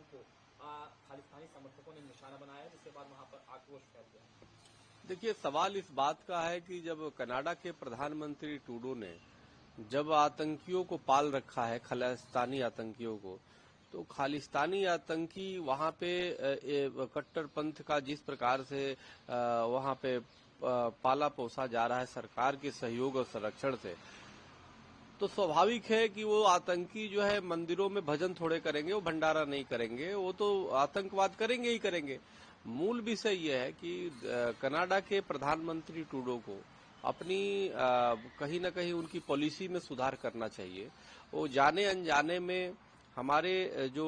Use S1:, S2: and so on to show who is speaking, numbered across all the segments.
S1: को खालिस्तानी समर्थकों ने निशाना बनाया, जिसके बाद वहां पर आक्रोश फैल गया।
S2: देखिए, सवाल इस बात का है कि जब कनाडा के प्रधानमंत्री ट्रूडो ने जब आतंकियों को पाल रखा है, खालिस्तानी आतंकियों को, तो खालिस्तानी आतंकी वहां पे कट्टरपंथ का जिस प्रकार से वहां पे पाला पोसा जा रहा है सरकार के सहयोग और संरक्षण से, तो स्वाभाविक है कि वो आतंकी जो है मंदिरों में भजन थोड़े करेंगे, वो भंडारा नहीं करेंगे, वो तो आतंकवाद करेंगे ही करेंगे। मूल विषय यह है कि कनाडा के प्रधानमंत्री ट्रूडो को अपनी कहीं न कहीं उनकी पॉलिसी में सुधार करना चाहिए। वो जाने अनजाने में हमारे जो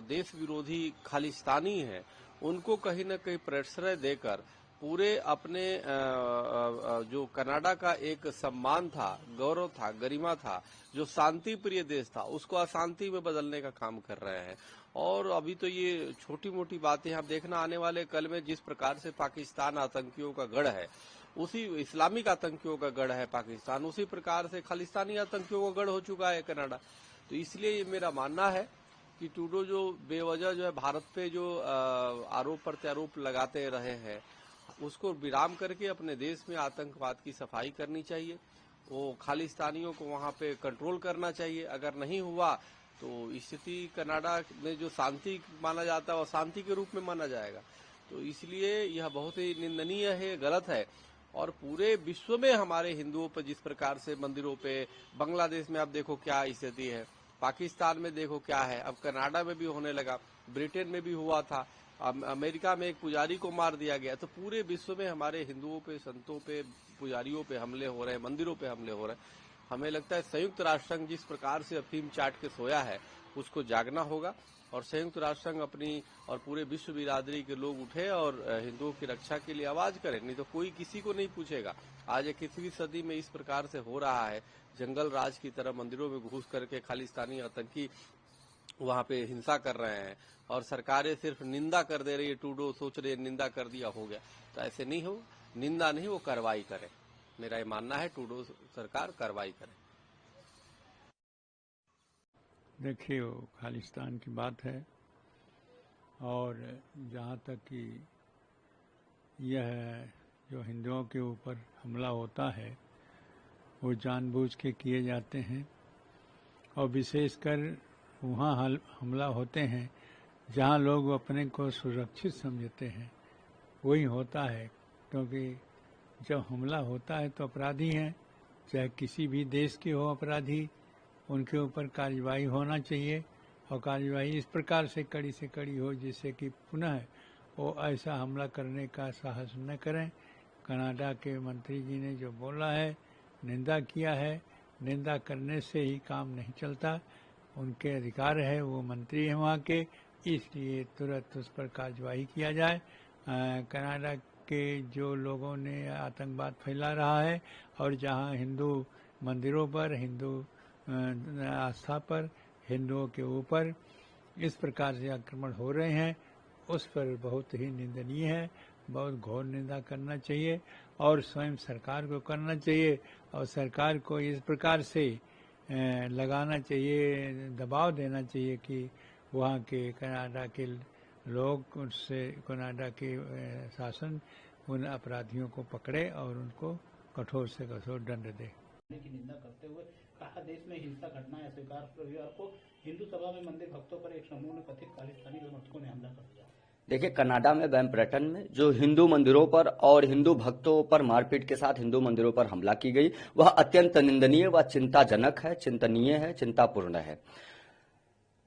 S2: देश विरोधी खालिस्तानी हैं, उनको कहीं न कहीं प्रश्रय देकर पूरे अपने जो कनाडा का एक सम्मान था, गौरव था, गरिमा था, जो शांति प्रिय देश था, उसको अशांति में बदलने का काम कर रहे हैं। और अभी तो ये छोटी मोटी बातें आप देखना, आने वाले कल में जिस प्रकार से पाकिस्तान आतंकियों का गढ़ है, उसी इस्लामिक आतंकियों का गढ़ है पाकिस्तान, उसी प्रकार से खालिस्तानी आतंकियों का गढ़ हो चुका है कनाडा। तो इसलिए ये मेरा मानना है कि ट्रूडो जो बेवजह जो है भारत पे जो आरोप प्रत्यारोप लगाते रहे हैं, उसको विराम करके अपने देश में आतंकवाद की सफाई करनी चाहिए। वो खालिस्तानियों को वहां पे कंट्रोल करना चाहिए। अगर नहीं हुआ तो स्थिति कनाडा में जो शांति माना जाता है वो शांति के रूप में माना जाएगा। तो इसलिए यह बहुत ही निंदनीय है, गलत है। और पूरे विश्व में हमारे हिंदुओं पर जिस प्रकार से मंदिरों पे, बांग्लादेश में आप देखो क्या स्थिति है, पाकिस्तान में देखो क्या है, अब कनाडा में भी होने लगा, ब्रिटेन में भी हुआ था, अमेरिका में एक पुजारी को मार दिया गया। तो पूरे विश्व में हमारे हिंदुओं पे, संतों पे, पुजारियों पे हमले हो रहे हैं, मंदिरों पे हमले हो रहे हैं। हमें लगता है संयुक्त राष्ट्र संघ जिस प्रकार से अफीम चाट के सोया है, उसको जागना होगा और संयुक्त राष्ट्र संघ अपनी और पूरे विश्व बिरादरी के लोग उठे और हिंदुओं की रक्षा के लिए आवाज करें। नहीं तो कोई किसी को नहीं पूछेगा। आज 21वीं सदी में इस प्रकार से हो रहा है, जंगल राज की तरह मंदिरों में घुस करके खालिस्तानी आतंकी वहां पे हिंसा कर रहे हैं और सरकारें सिर्फ निंदा कर दे रही है। ट्रूडो सोच रहे निंदा कर दिया हो गया, तो ऐसे नहीं हो। निंदा नहीं, वो कार्रवाई करे। मेरा ये मानना है ट्रूडो सरकार कार्रवाई करे।
S3: देखिए, वो खालिस्तान की बात है और जहाँ तक कि यह जो हिंदुओं के ऊपर हमला होता है वो जानबूझ के किए जाते हैं और विशेषकर वहाँ हमला होते हैं जहाँ लोग अपने को सुरक्षित समझते हैं, वही होता है। क्योंकि जब हमला होता है तो अपराधी हैं, चाहे किसी भी देश के हो अपराधी, उनके ऊपर कार्रवाई होना चाहिए और कार्रवाई इस प्रकार से कड़ी हो जिससे कि पुनः वो ऐसा हमला करने का साहस न करें। कनाडा के मंत्री जी ने जो बोला है, निंदा किया है, निंदा करने से ही काम नहीं चलता। उनके अधिकार है, वो मंत्री हैं वहाँ के, इसलिए तुरंत उस पर कार्रवाई किया जाए। कनाडा के जो लोगों ने आतंकवाद फैला रहा है और जहाँ हिंदू मंदिरों पर, हिंदू आस्था पर, हिंदुओं के ऊपर इस प्रकार से आक्रमण हो रहे हैं, उस पर बहुत ही निंदनीय है। बहुत घोर निंदा करना चाहिए और स्वयं सरकार को करना चाहिए और सरकार को इस प्रकार से लगाना चाहिए, दबाव देना चाहिए कि वहाँ के कनाडा के लोग उससे कनाडा के शासन उन अपराधियों को पकड़े और उनको कठोर से कठोर दंड दे।
S4: की निंदा करते हुए कहा, देश में हिंसा घटनाएं स्वीकार। रविवार को हिंदू सभा में मंदिर भक्तों पर एक समूह ने कथित खालिस्तानी समर्थकों ने हमला कर दिया।
S5: देखिए, कनाडा में बैम्पटन में जो हिंदू मंदिरों पर और हिंदू भक्तों पर मारपीट के साथ हिंदू मंदिरों पर हमला की गई, वह अत्यंत निंदनीय व चिंताजनक है, चिंतनीय है, चिंतापूर्ण है।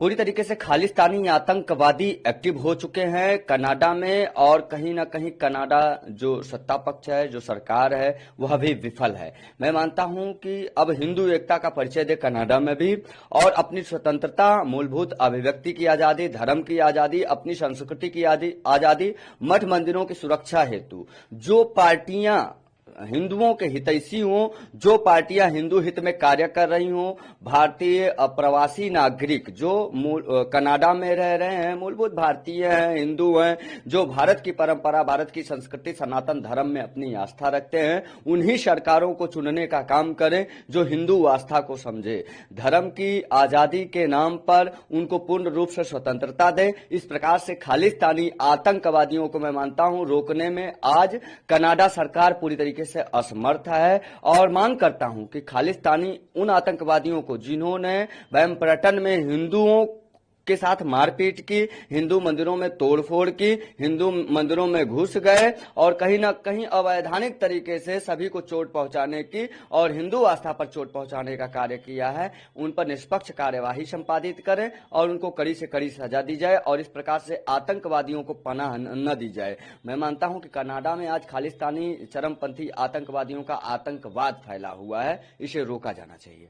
S5: पूरी तरीके से खालिस्तानी आतंकवादी एक्टिव हो चुके हैं कनाडा में और कहीं ना कहीं कनाडा जो सत्ता पक्ष है, जो सरकार है, वह भी विफल है। मैं मानता हूं कि अब हिंदू एकता का परिचय दे कनाडा में भी और अपनी स्वतंत्रता, मूलभूत अभिव्यक्ति की आजादी, धर्म की आजादी, अपनी संस्कृति की आजादी, मठ मंदिरों की सुरक्षा हेतु जो पार्टियां हिंदुओं के हितैषी हों, जो पार्टियां हिंदू हित में कार्य कर रही हों, भारतीय प्रवासी नागरिक जो कनाडा में रह रहे हैं, मूलभूत भारतीय हैं, हिंदू हैं, जो भारत की परंपरा, भारत की संस्कृति, सनातन धर्म में अपनी आस्था रखते हैं, उन्हीं सरकारों को चुनने का काम करें जो हिंदू आस्था को समझे, धर्म की आजादी के नाम पर उनको पूर्ण रूप से स्वतंत्रता दें। इस प्रकार से खालिस्तानी आतंकवादियों को मैं मानता हूं रोकने में आज कनाडा सरकार पूरी तरीके से असमर्थ है, और मांग करता हूं कि खालिस्तानी उन आतंकवादियों को जिन्होंने बैम्पटन में हिंदुओं के साथ मारपीट की, हिंदू मंदिरों में तोड़फोड़ की, हिंदू मंदिरों में घुस गए और कहीं ना कहीं अवैधानिक तरीके से सभी को चोट पहुंचाने की और हिंदू आस्था पर चोट पहुंचाने का कार्य किया है, उन पर निष्पक्ष कार्यवाही संपादित करें और उनको कड़ी से कड़ी सजा दी जाए और इस प्रकार से आतंकवादियों को पनाह न दी जाए। मैं मानता हूं कि कनाडा में आज खालिस्तानी चरमपंथी आतंकवादियों का आतंकवाद फैला हुआ है, इसे रोका जाना चाहिए।